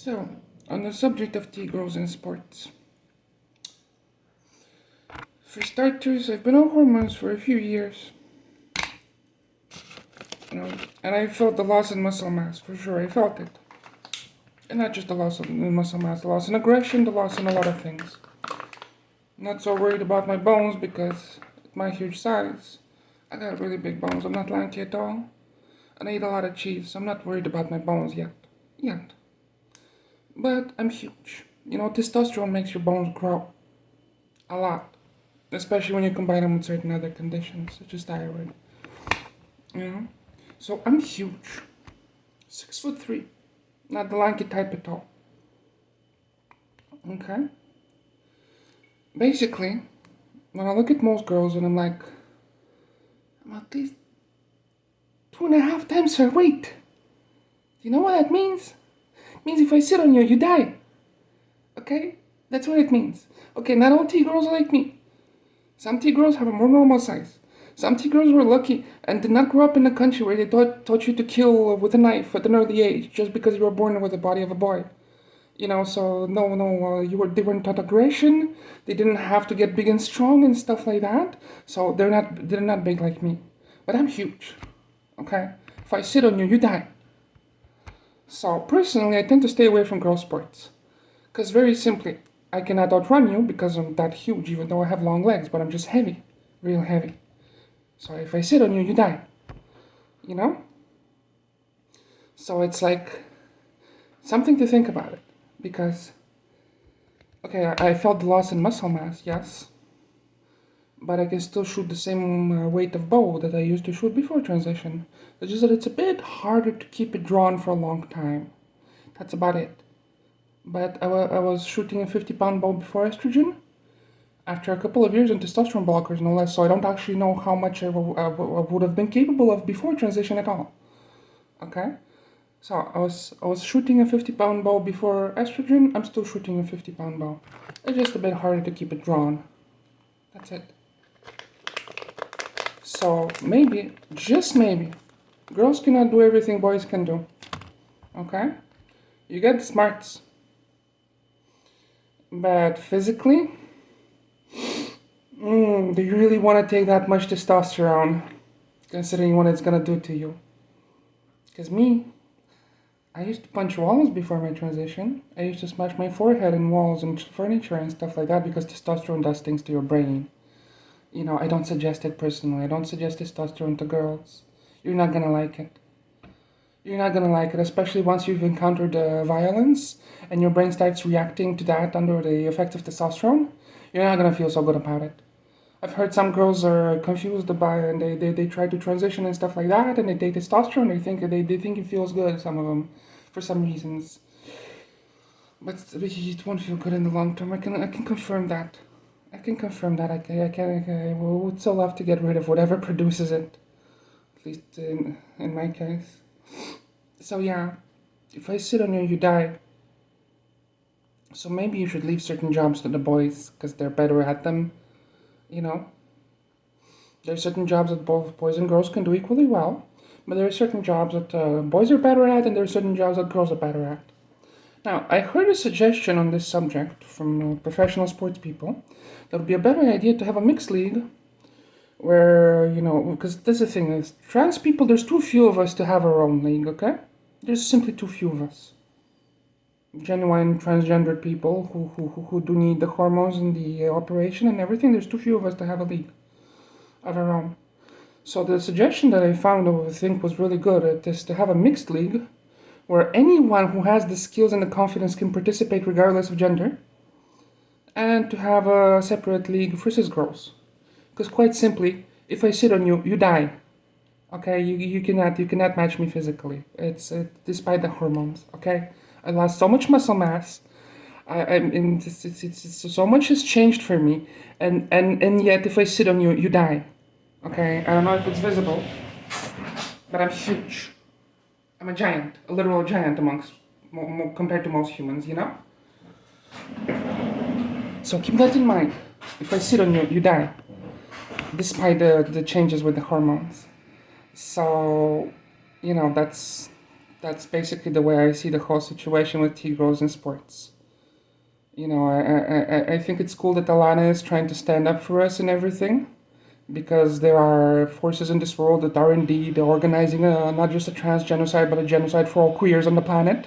So, on the subject of T-girls in sports. For starters, I've been on hormones for a few years. And I felt the loss in muscle mass, for sure, I felt it. And not just the loss in muscle mass, the loss in aggression, the loss in a lot of things. I'm not so worried about my bones because at my huge size, I got really big bones. I'm not lanky at all. And I eat a lot of cheese, so I'm not worried about my bones yet. But I'm huge. Testosterone makes your bones grow a lot. Especially when you combine them with certain other conditions, such as thyroid. So I'm huge. 6'3". Not the lanky type at all. Okay? Basically, when I look at most girls and I'm like, I'm at least 2.5 times her weight. You know what that means? It means if I sit on you, you die. Okay? That's what it means. Okay, not all T-girls are like me. Some T-girls have a more normal size. Some T-girls were lucky and did not grow up in a country where they taught you to kill with a knife at an early age just because you were born with the body of a boy. So they weren't taught aggression. They didn't have to get big and strong and stuff like that. So they're not big like me. But I'm huge. Okay? If I sit on you, you die. So personally, I tend to stay away from girl sports. Because very simply, I cannot outrun you because I'm that huge, even though I have long legs, but I'm just heavy. Real heavy. So if I sit on you, you die. So it's like something to think about it. Because, okay, I felt the loss in muscle mass, yes. But I can still shoot the same weight of bow that I used to shoot before transition. It's just that it's a bit harder to keep it drawn for a long time. That's about it. But I was shooting a 50-pound bow before estrogen. After a couple of years on testosterone blockers, no less, so I don't actually know how much I would have been capable of before transition at all. Okay? So I was shooting a 50-pound bow before estrogen. I'm still shooting a 50-pound bow. It's just a bit harder to keep it drawn. That's it. So maybe, just maybe, girls cannot do everything boys can do. Okay? You get the smarts. But physically, do you really want to take that much testosterone, considering what it's gonna do to you? Because me, I used to punch walls before my transition. I used to smash my forehead in walls and furniture and stuff like that because testosterone does things to your brain. I don't suggest it personally. I don't suggest testosterone to girls. You're not gonna like it. You're not gonna like it, especially once you've encountered violence and your brain starts reacting to that under the effect of testosterone. You're not gonna feel so good about it. I've heard some girls are confused about it and they try to transition and stuff like that and they take testosterone. They think it feels good, some of them, for some reasons. But it won't feel good in the long term. I can confirm that. I would so love to get rid of whatever produces it. At least in my case. So yeah, if I sit on you, you die. So maybe you should leave certain jobs to the boys, because they're better at them. There are certain jobs that both boys and girls can do equally well, but there are certain jobs that boys are better at, and there are certain jobs that girls are better at. Now, I heard a suggestion on this subject from professional sports people that it would be a better idea to have a mixed league where, because this is the thing, is trans people, there's too few of us to have our own league, okay? There's simply too few of us. Genuine transgendered people who do need the hormones and the operation and everything, there's too few of us to have a league of our own. So the suggestion that I found, I think, was really good, is to have a mixed league where anyone who has the skills and the confidence can participate regardless of gender, and to have a separate league for cis girls. Because quite simply, if I sit on you, you die. Okay, you cannot match me physically. It's despite the hormones. Okay, I lost so much muscle mass. It's so much has changed for me, and yet if I sit on you, you die. Okay, I don't know if it's visible, but I'm huge. I'm a giant, a literal giant compared to most humans, So keep that in mind. If I sit on you, you die. Despite the changes with the hormones. So, that's That's basically the way I see the whole situation with T-girls in sports. You know, I think it's cool that Alana is trying to stand up for us and everything, because there are forces in this world that are indeed organizing not just a trans genocide, but a genocide for all queers on the planet.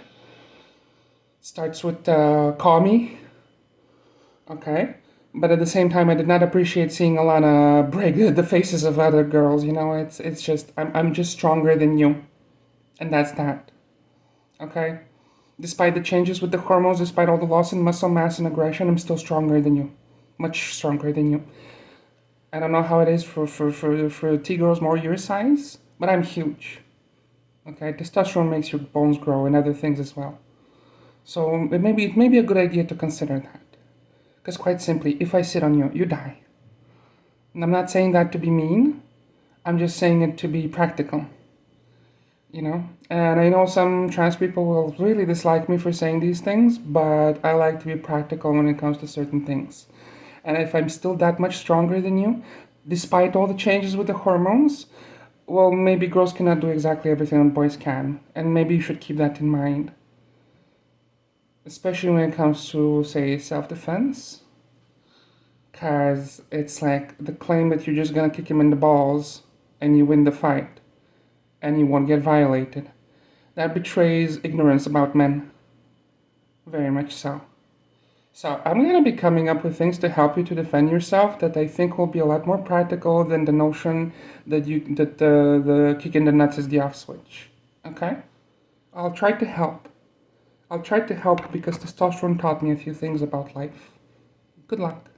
Starts with Kami, okay? But at the same time, I did not appreciate seeing Alana break the faces of other girls. You know, it's just I'm just stronger than you, and that's that. Okay. Despite the changes with the hormones, despite all the loss in muscle mass and aggression, I'm still stronger than you, much stronger than you. I don't know how it is for T girls more your size, but I'm huge. Okay, testosterone makes your bones grow and other things as well. So it may be a good idea to consider that. Because quite simply, if I sit on you, you die. And I'm not saying that to be mean. I'm just saying it to be practical. You know? And I know some trans people will really dislike me for saying these things, but I like to be practical when it comes to certain things. And if I'm still that much stronger than you, despite all the changes with the hormones, well, maybe girls cannot do exactly everything that boys can. And maybe you should keep that in mind. Especially when it comes to, say, self-defense. Because it's like the claim that you're just gonna kick him in the balls and you win the fight and you won't get violated. That betrays ignorance about men. Very much so. So I'm gonna be coming up with things to help you to defend yourself that I think will be a lot more practical than the notion that the kick in the nuts is the off switch. Okay? I'll try to help. I'll try to help because testosterone taught me a few things about life. Good luck.